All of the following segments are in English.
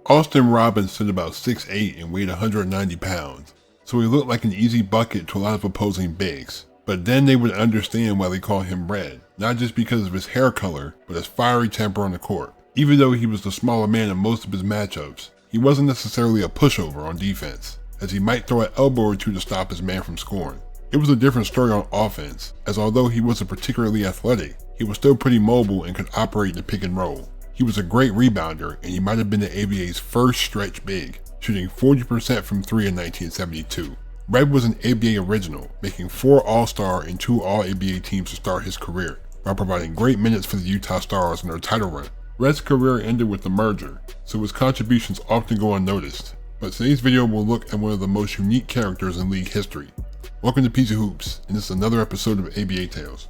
Austin Robbins stood about 6'8" and weighed 190 pounds, so he looked like an easy bucket to a lot of opposing bigs. But then they would understand why they called him Red, not just because of his hair color, but his fiery temper on the court. Even though he was the smaller man in most of his matchups, he wasn't necessarily a pushover on defense, as he might throw an elbow or two to stop his man from scoring. It was a different story on offense, as although he wasn't particularly athletic, he was still pretty mobile and could operate in the pick and roll. He was a great rebounder, and he might have been the ABA's first stretch big, shooting 40% from 3 in 1972. Red was an ABA original, making 4 All-Star and 2 All-ABA teams to start his career, while providing great minutes for the Utah Stars in their title run. Red's career ended with the merger, so his contributions often go unnoticed. But today's video will look at one of the most unique characters in league history. Welcome to Piece of Hoops, and this is another episode of ABA Tales.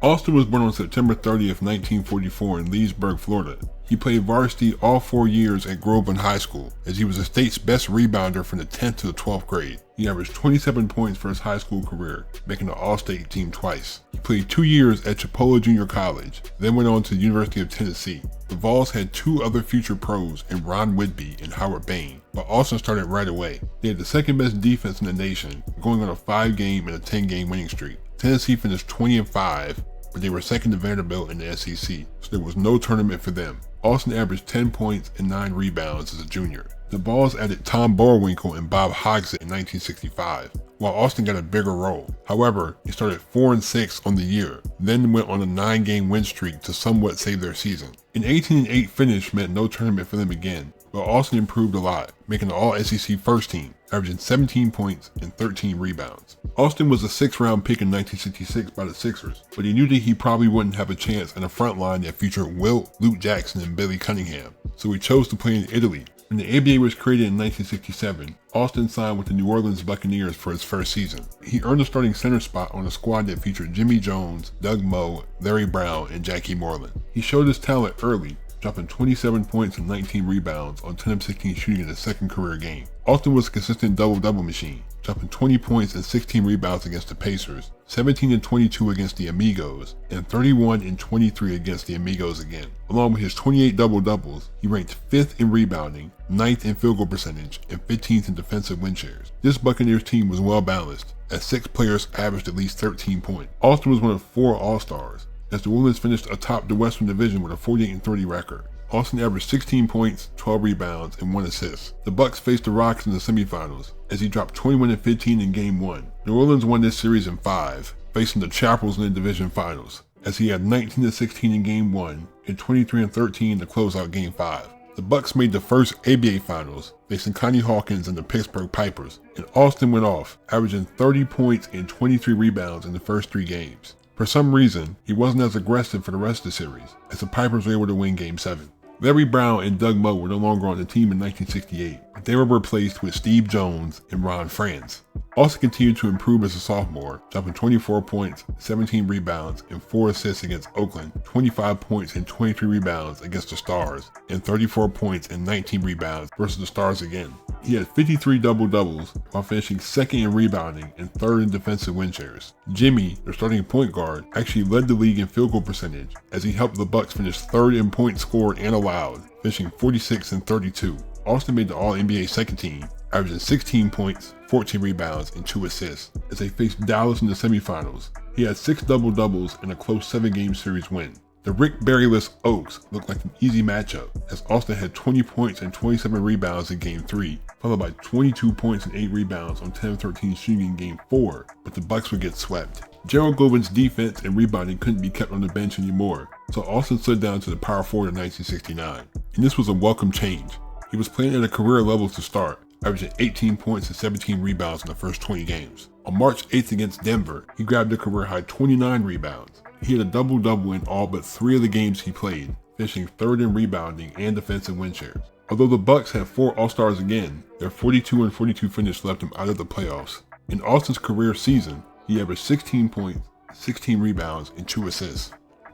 Austin was born on September 30th, 1944 in Leesburg, Florida. He played varsity all 4 years at Groveland High School, as he was the state's best rebounder from the 10th to the 12th grade. He averaged 27 points for his high school career, making the All-State team twice. He played 2 years at Chipola Junior College, then went on to the University of Tennessee. The Vols had 2 other future pros in Ron Whitby and Howard Bain, but Austin started right away. They had the second best defense in the nation, going on a 5-game and a 10-game winning streak. Tennessee finished 20-5, but they were second to Vanderbilt in the SEC, so there was no tournament for them. Austin averaged 10 points and 9 rebounds as a junior. The Vols added Tom Boerwinkle and Bob Hogsett in 1965, while Austin got a bigger role. However, he started 4-6 on the year, then went on a 9-game win streak to somewhat save their season. An 18-8 finish meant no tournament for them again, but Austin improved a lot, making the All-SEC first team, averaging 17 points and 13 rebounds. Austin was a 6th-round pick in 1966 by the Sixers, but he knew that he probably wouldn't have a chance in a front line that featured Wilt, Luke Jackson, and Billy Cunningham, so he chose to play in Italy. When the ABA was created in 1967, Austin signed with the New Orleans Buccaneers for his first season. He earned a starting center spot on a squad that featured Jimmy Jones, Doug Moe, Larry Brown, and Jackie Moreland. He showed his talent early, dropping 27 points and 19 rebounds on 10 of 16 shooting in his second career game. Austin was a consistent double-double machine, dropping 20 points and 16 rebounds against the Pacers, 17 and 22 against the Amigos, and 31 and 23 against the Amigos again. Along with his 28 double-doubles, he ranked 5th in rebounding, 9th in field goal percentage, and 15th in defensive win shares. This Buccaneers team was well balanced, as 6 players averaged at least 13 points. Austin was one of 4 All-Stars, as the Orleans finished atop the Western Division with a 48-30 record. Austin averaged 16 points, 12 rebounds, and 1 assist. The Bucks faced the Rockets in the semifinals, as he dropped 21-15 in Game 1. New Orleans won this series in 5, facing the Chapels in the division finals, as he had 19-16 in Game 1 and 23-13 to close out Game 5. The Bucks made the first ABA Finals, facing Connie Hawkins and the Pittsburgh Pipers, and Austin went off, averaging 30 points and 23 rebounds in the first 3 games. For some reason, he wasn't as aggressive for the rest of the series, as the Pipers were able to win Game 7. Larry Brown and Doug Moe were no longer on the team in 1968, but they were replaced with Steve Jones and Ron Franz. Austin continued to improve as a sophomore, dropping 24 points, 17 rebounds, and 4 assists against Oakland, 25 points and 23 rebounds against the Stars, and 34 points and 19 rebounds versus the Stars again. He had 53 double-doubles while finishing 2nd in rebounding and 3rd in defensive win shares. Jimmy, their starting point guard, actually led the league in field goal percentage, as he helped the Bucks finish 3rd in points scored and allowed, finishing 46 and 32. Austin made the All-NBA second team, averaging 16 points, 14 rebounds, and 2 assists, as they faced Dallas in the semifinals. He had 6 double-doubles in a close 7-game series win. The Rick Barry-less Oaks looked like an easy matchup, as Austin had 20 points and 27 rebounds in Game 3, followed by 22 points and 8 rebounds on 10 of 13 shooting in Game 4, but the Bucks would get swept. Gerald Govin's defense and rebounding couldn't be kept on the bench anymore, so Austin slid down to the power forward in 1969, and this was a welcome change. He was playing at a career level to start, averaging 18 points and 17 rebounds in the first 20 games. On March 8th against Denver, he grabbed a career-high 29 rebounds. He had a double-double in all but 3 of the games he played, finishing 3rd in rebounding and defensive win shares. Although the Bucks had 4 All-Stars again, their 42-42 finish left him out of the playoffs. In Austin's career season, he averaged 16 points, 16 rebounds, and 2 assists.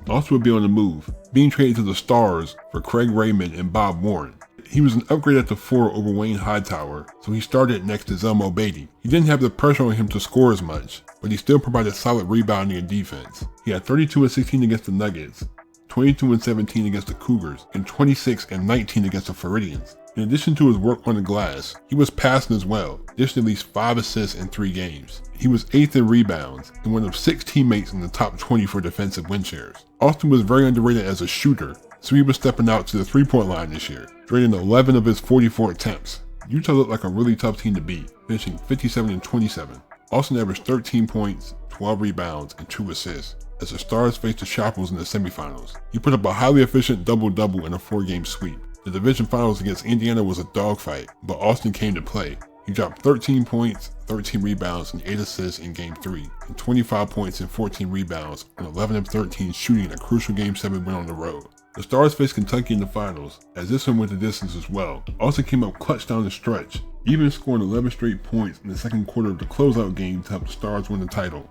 Austin would be on the move, being traded to the Stars for Craig Raymond and Bob Warren. he was an upgrade at the 4 over Wayne Hightower, so he started next to Zelmo Beatty. He didn't have the pressure on him to score as much, but he still provided solid rebounding and defense. He had 32 and 16 against the Nuggets, 22 and 17 against the Cougars, and 26 and 19 against the Floridians. In addition to his work on the glass, he was passing as well, dishing at least 5 assists in 3 games. He was 8th in rebounds, and one of 6 teammates in the top 20 for defensive win shares. Austin was very underrated as a shooter, so he was stepping out to the 3-point line this year, draining 11 of his 44 attempts. Utah looked like a really tough team to beat, finishing 57 and 27. Austin averaged 13 points, 12 rebounds, and 2 assists, as the Stars faced the Sharples in the semifinals. He put up a highly efficient double-double in a 4-game sweep. The division finals against Indiana was a dogfight, but Austin came to play. He dropped 13 points, 13 rebounds, and 8 assists in Game 3, and 25 points and 14 rebounds on 11 of 13 shooting in a crucial Game 7 win on the road. The Stars faced Kentucky in the finals, as this one went the distance as well. Austin came up clutch down the stretch, even scoring 11 straight points in the second quarter of the closeout game to help the Stars win the title.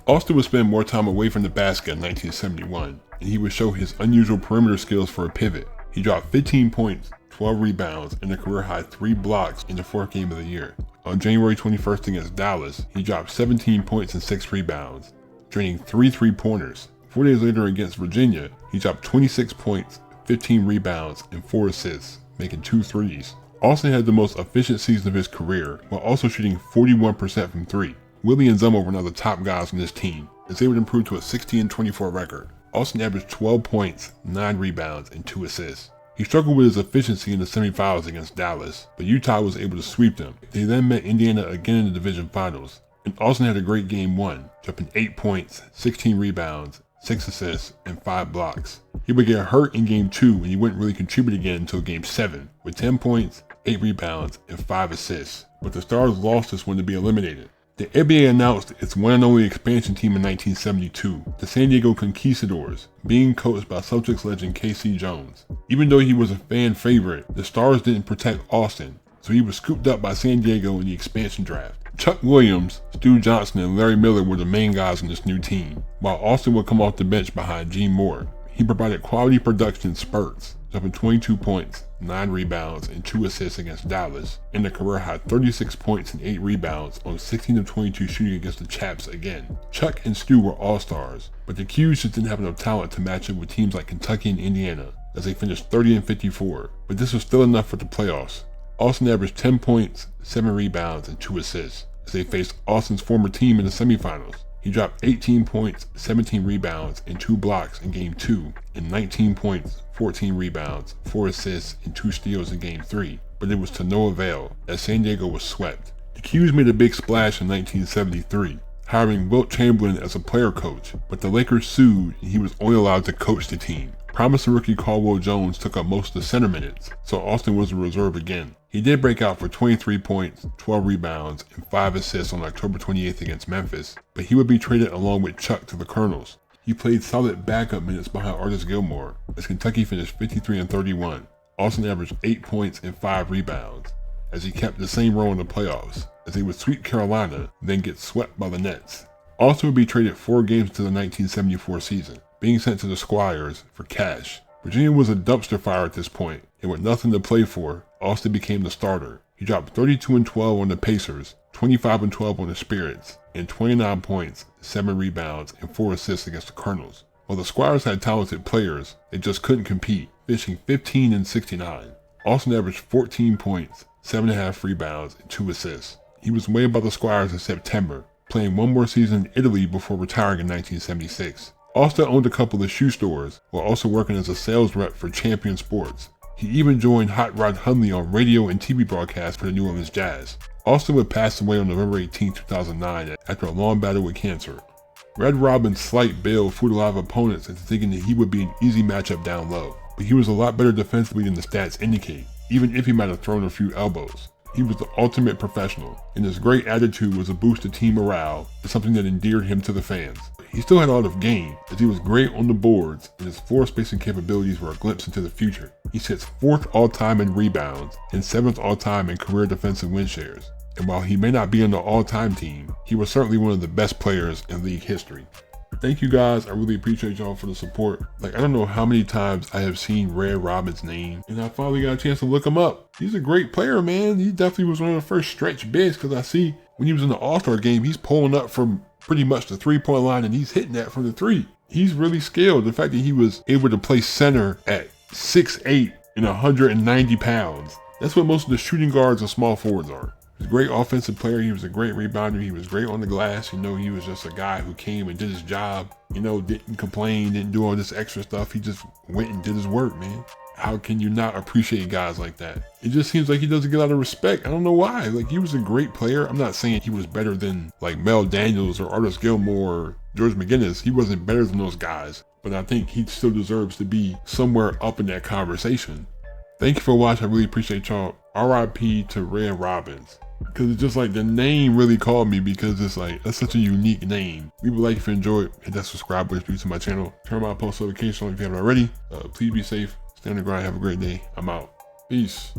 Austin would spend more time away from the basket in 1971, and he would show his unusual perimeter skills for a pivot. He dropped 15 points, 12 rebounds, and a career-high 3 blocks in the 4th game of the year. On January 21st against Dallas, he dropped 17 points and 6 rebounds, draining 3 3-pointers. 4 days later against Virginia, he dropped 26 points, 15 rebounds, and 4 assists, making 2 threes. Austin had the most efficient season of his career, while also shooting 41% from 3. Willie and Zelmo were now the top guys on this team, as they would improve to a 60 and 24 record. Austin averaged 12 points, 9 rebounds, and 2 assists. He struggled with his efficiency in the semifinals against Dallas, but Utah was able to sweep them. They then met Indiana again in the division finals, and Austin had a great Game 1, dropping 8 points, 16 rebounds, 6 assists, and 5 blocks. He would get hurt in Game 2 and he wouldn't really contribute again until Game 7, with 10 points, 8 rebounds, and 5 assists. But the Stars lost this one to be eliminated. The NBA announced its one and only expansion team in 1972, the San Diego Conquistadors, being coached by Celtics legend K.C. Jones. Even though he was a fan favorite, the Stars didn't protect Austin, so he was scooped up by San Diego in the expansion draft. Chuck Williams, Stu Johnson, and Larry Miller were the main guys on this new team, while Austin would come off the bench behind Gene Moore. He provided quality production in spurts, dropping 22 points, 9 rebounds, and 2 assists against Dallas, and a career-high 36 points and 8 rebounds on 16 of 22 shooting against the Chaps again. Chuck and Stu were all-stars, but the Qs just didn't have enough talent to match up with teams like Kentucky and Indiana, as they finished 30 and 54, but this was still enough for the playoffs. Austin averaged 10 points, 7 rebounds, and 2 assists, as they faced Austin's former team in the semifinals. He dropped 18 points, 17 rebounds, and 2 blocks in Game 2, and 19 points, 14 rebounds, 4 assists, and 2 steals in Game 3, but it was to no avail, as San Diego was swept. The Qs made a big splash in 1973, hiring Wilt Chamberlain as a player coach, but the Lakers sued and he was only allowed to coach the team. Promising rookie Caldwell Jones took up most of the center minutes, so Austin was a reserve again. He did break out for 23 points, 12 rebounds, and 5 assists on October 28th against Memphis, but he would be traded along with Chuck to the Colonels. He played solid backup minutes behind Artis Gilmore, as Kentucky finished 53 and 31. Austin averaged 8 points and 5 rebounds, as he kept the same role in the playoffs, as they would sweep Carolina, then get swept by the Nets. Austin would be traded 4 games into the 1974 season, being sent to the Squires for cash. Virginia was a dumpster fire at this point, and with nothing to play for, Austin became the starter. He dropped 32 and 12 on the Pacers, 25 and 12 on the Spirits, and 29 points, 7 rebounds, and 4 assists against the Colonels. While the Squires had talented players, they just couldn't compete, finishing 15 and 69. Austin averaged 14 points, 7.5 rebounds, and 2 assists. He was waived by the Squires in September, playing one more season in Italy before retiring in 1976. Austin owned a couple of shoe stores, while also working as a sales rep for Champion Sports. He even joined Hot Rod Hundley on radio and TV broadcasts for the New Orleans Jazz. Austin would pass away on November 18, 2009 after a long battle with cancer. Red Robbins' slight build fooled a lot of opponents into thinking that he would be an easy matchup down low, but he was a lot better defensively than the stats indicate, even if he might have thrown a few elbows. He was the ultimate professional, and his great attitude was a boost to team morale and something that endeared him to the fans. He still had a lot of game, as he was great on the boards, and his floor spacing capabilities were a glimpse into the future. He sits 4th all-time in rebounds, and 7th all-time in career defensive win shares. And while he may not be on the all-time team, he was certainly one of the best players in league history. Thank you guys. I really appreciate y'all for the support. Like, I don't know how many times I have seen Red Robbins' name, and I finally got a chance to look him up. He's a great player, man. He definitely was one of the first stretch bigs, because I see when he was in the All-Star game, he's pulling up from pretty much the three-point line, and he's hitting that from the three. He's really skilled. The fact that he was able to play center at 6'8" and 190 pounds. That's what most of the shooting guards and small forwards are. He's a great offensive player. He was a great rebounder. He was great on the glass. You know, he was just a guy who came and did his job. You know, didn't complain, didn't do all this extra stuff. He just went and did his work, man. How can you not appreciate guys like that? It just seems like he doesn't get a lot of respect. I don't know why. Like, he was a great player. I'm not saying he was better than like Mel Daniels or Artis Gilmore or George McGinnis. He wasn't better than those guys, but I think he still deserves to be somewhere up in that conversation. Thank you for watching. I really appreciate y'all. RIP to Red Robbins. Because it's just like the name really called me, because it's like, that's such a unique name. Leave a like if you enjoyed. Hit that subscribe button to my channel. Turn my post notifications on if you haven't already. Please be safe. Stay on the grind. Have a great day. I'm out. Peace.